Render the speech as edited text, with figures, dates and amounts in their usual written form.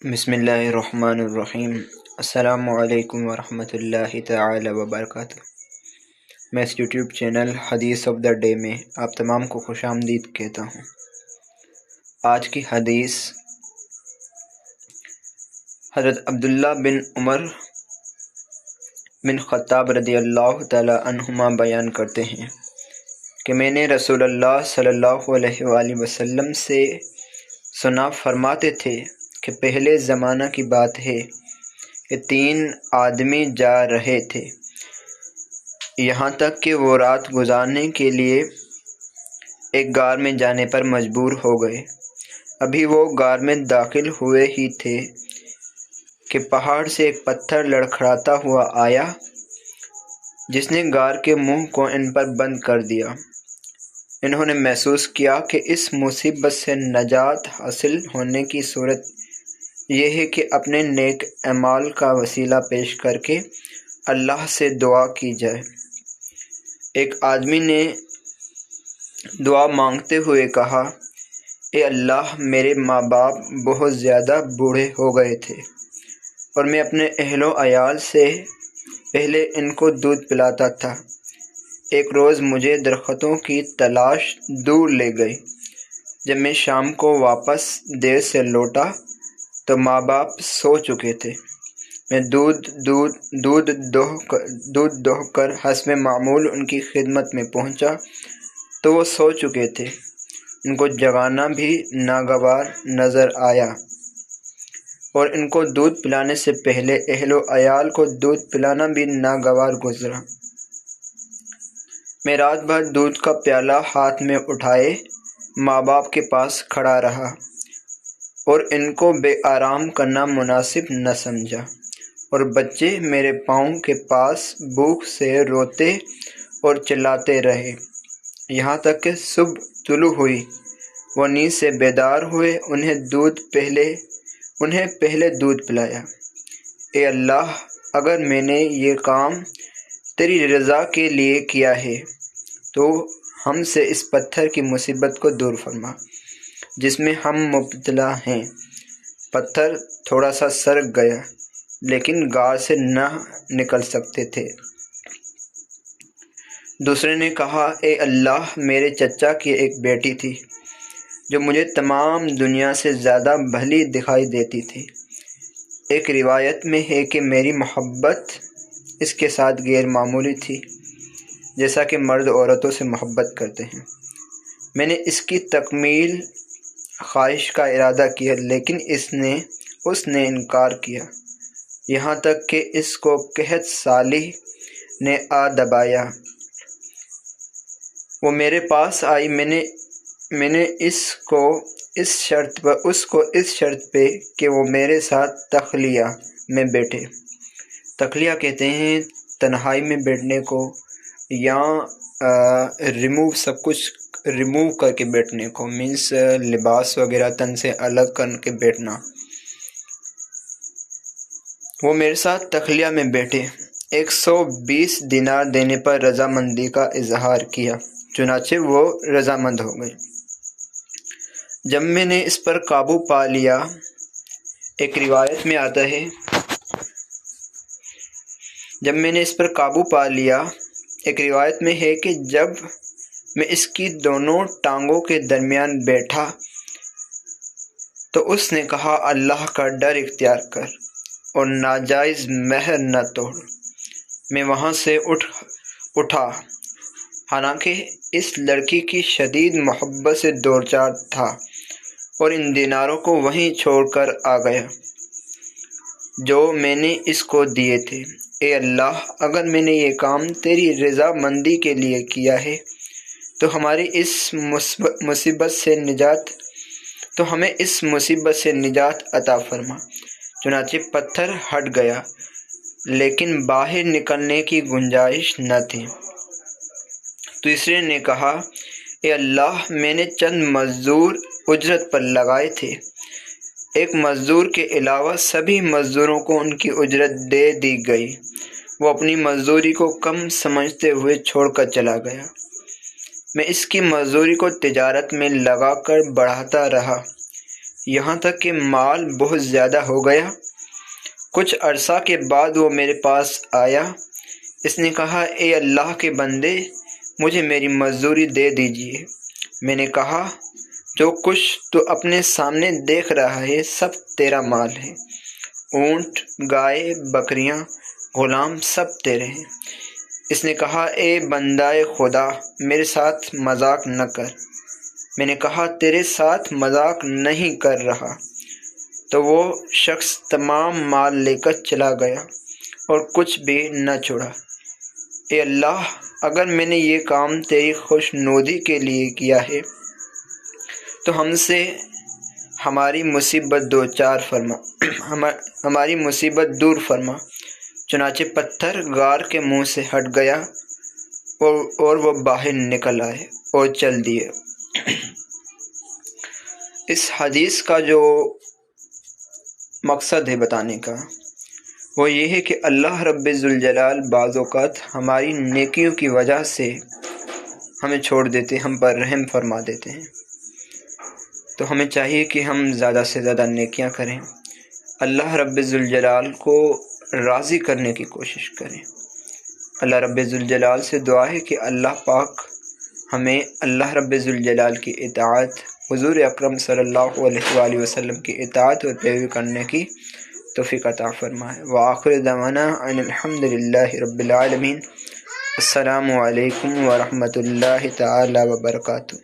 بسم اللہ الرحمن الرحیم۔ السلام علیکم ورحمۃ اللہ تعالی وبرکاتہ۔ میں اس یوٹیوب چینل حدیث آف دا ڈے میں آپ تمام کو خوش آمدید کہتا ہوں۔ آج کی حدیث حضرت عبداللہ بن عمر بن خطاب رضی اللہ تعالی عنہما بیان کرتے ہیں کہ میں نے رسول اللہ صلی اللہ علیہ وآلہ وسلم سے سنا، فرماتے تھے کہ پہلے زمانہ کی بات ہے کہ 3 آدمی جا رہے تھے، یہاں تک کہ وہ رات گزارنے کے لیے ایک غار میں جانے پر مجبور ہو گئے۔ ابھی وہ غار میں داخل ہوئے ہی تھے کہ پہاڑ سے ایک پتھر لڑکھڑاتا ہوا آیا، جس نے غار کے منہ کو ان پر بند کر دیا۔ انہوں نے محسوس کیا کہ اس مصیبت سے نجات حاصل ہونے کی صورت یہ ہے کہ اپنے نیک اعمال کا وسیلہ پیش کر کے اللہ سے دعا کی جائے۔ ایک آدمی نے دعا مانگتے ہوئے کہا، اے اللہ، میرے ماں باپ بہت زیادہ بوڑھے ہو گئے تھے اور میں اپنے اہل و عیال سے پہلے ان کو دودھ پلاتا تھا۔ ایک روز مجھے درختوں کی تلاش دور لے گئی۔ جب میں شام کو واپس دیر سے لوٹا تو ماں باپ سو چکے تھے۔ میں دودھ دوہ کر حسب معمول ان کی خدمت میں پہنچا تو وہ سو چکے تھے۔ ان کو جگانا بھی ناگوار نظر آیا اور ان کو دودھ پلانے سے پہلے اہل و عیال کو دودھ پلانا بھی ناگوار گزرا۔ میں رات بھر دودھ کا پیالہ ہاتھ میں اٹھائے ماں باپ کے پاس کھڑا رہا اور ان کو بے آرام کرنا مناسب نہ سمجھا، اور بچے میرے پاؤں کے پاس بھوک سے روتے اور چلاتے رہے، یہاں تک کہ صبح طلوع ہوئی۔ وہ نیند سے بیدار ہوئے، انہیں پہلے دودھ پلایا۔ اے اللہ، اگر میں نے یہ کام تیری رضا کے لیے کیا ہے تو ہم سے اس پتھر کی مصیبت کو دور فرما جس میں ہم مبتلا ہیں۔ پتھر تھوڑا سا سرک گیا لیکن غار سے نہ نکل سکتے تھے۔ دوسرے نے کہا، اے اللہ، میرے چچا کی ایک بیٹی تھی جو مجھے تمام دنیا سے زیادہ بھلی دکھائی دیتی تھی۔ ایک روایت میں ہے کہ میری محبت اس کے ساتھ غیر معمولی تھی، جیسا کہ مرد عورتوں سے محبت کرتے ہیں۔ میں نے اس کی تکمیل خواہش کا ارادہ کیا لیکن اس نے انکار کیا، یہاں تک کہ اس کو قحط سالی نے آ دبایا۔ وہ میرے پاس آئی، میں نے اس کو اس شرط پہ کہ وہ میرے ساتھ تخلیہ میں بیٹھے۔ تخلیہ کہتے ہیں تنہائی میں بیٹھنے کو، یا سب کچھ ریموو کر کے بیٹھنے کو، مینس لباس وغیرہ تن سے الگ کر کے بیٹھنا۔ وہ میرے ساتھ تخلیہ میں بیٹھے، 120 دینار دینے پر رضامندی کا اظہار کیا، چنانچہ وہ رضامند ہو گئے۔ جب میں نے اس پر قابو پا لیا، ایک روایت میں آتا ہے کہ جب میں اس کی دونوں ٹانگوں کے درمیان بیٹھا تو اس نے کہا، اللہ کا ڈر اختیار کر اور ناجائز مہر نہ توڑ۔ میں وہاں سے اٹھا، حالانکہ اس لڑکی کی شدید محبت سے دوچار تھا، اور ان دیناروں کو وہیں چھوڑ کر آ گیا جو میں نے اس کو دیے تھے۔ اے اللہ، اگر میں نے یہ کام تیری رضا مندی کے لیے کیا ہے تو ہمیں اس مصیبت سے نجات عطا فرما۔ چنانچہ پتھر ہٹ گیا لیکن باہر نکلنے کی گنجائش نہ تھی۔ تیسرے نے کہا، اے اللہ، میں نے چند مزدور اجرت پر لگائے تھے، ایک مزدور کے علاوہ سبھی مزدوروں کو ان کی اجرت دے دی گئی۔ وہ اپنی مزدوری کو کم سمجھتے ہوئے چھوڑ کر چلا گیا۔ میں اس کی مزدوری کو تجارت میں لگا کر بڑھاتا رہا، یہاں تک کہ مال بہت زیادہ ہو گیا۔ کچھ عرصہ کے بعد وہ میرے پاس آیا۔ اس نے کہا، اے اللہ کے بندے، مجھے میری مزدوری دے دیجیے۔ میں نے کہا، جو کچھ تو اپنے سامنے دیکھ رہا ہے سب تیرا مال ہے، اونٹ، گائے، بکریاں، غلام سب تیرے ہیں۔ اس نے کہا، اے بندہ خدا، میرے ساتھ مذاق نہ کر۔ میں نے کہا، تیرے ساتھ مذاق نہیں کر رہا۔ تو وہ شخص تمام مال لے کر چلا گیا اور کچھ بھی نہ چھوڑا۔ اے اللہ، اگر میں نے یہ کام تیری خوشنودی کے لیے کیا ہے تو ہم سے ہماری مصیبت دور فرما۔ چنانچہ پتھر غار کے منہ سے ہٹ گیا اور وہ باہر نکل آئے اور چل دیے۔ اس حدیث کا جو مقصد ہے بتانے کا، وہ یہ ہے کہ اللہ رب ذوالجلال بعض اوقات ہماری نیکیوں کی وجہ سے ہمیں چھوڑ دیتے، ہم پر رحم فرما دیتے ہیں۔ تو ہمیں چاہیے کہ ہم زیادہ سے زیادہ نیکیاں کریں، اللہ رب ذوالجلال کو راضی کرنے کی کوشش کریں۔ اللہ رب ذوالجلال سے دعا ہے کہ اللہ پاک ہمیں اللہ رب ذوالجلال کی اطاعت، حضور اکرم صلی اللہ علیہ وآلہ وسلم کی اطاعت اور پیروی کرنے کی توفیق عطا فرمائے۔ وآخر دعوانا ان الحمد للہ رب العالمین۔ السلام علیکم ورحمۃ اللہ تعالی وبرکاتہ۔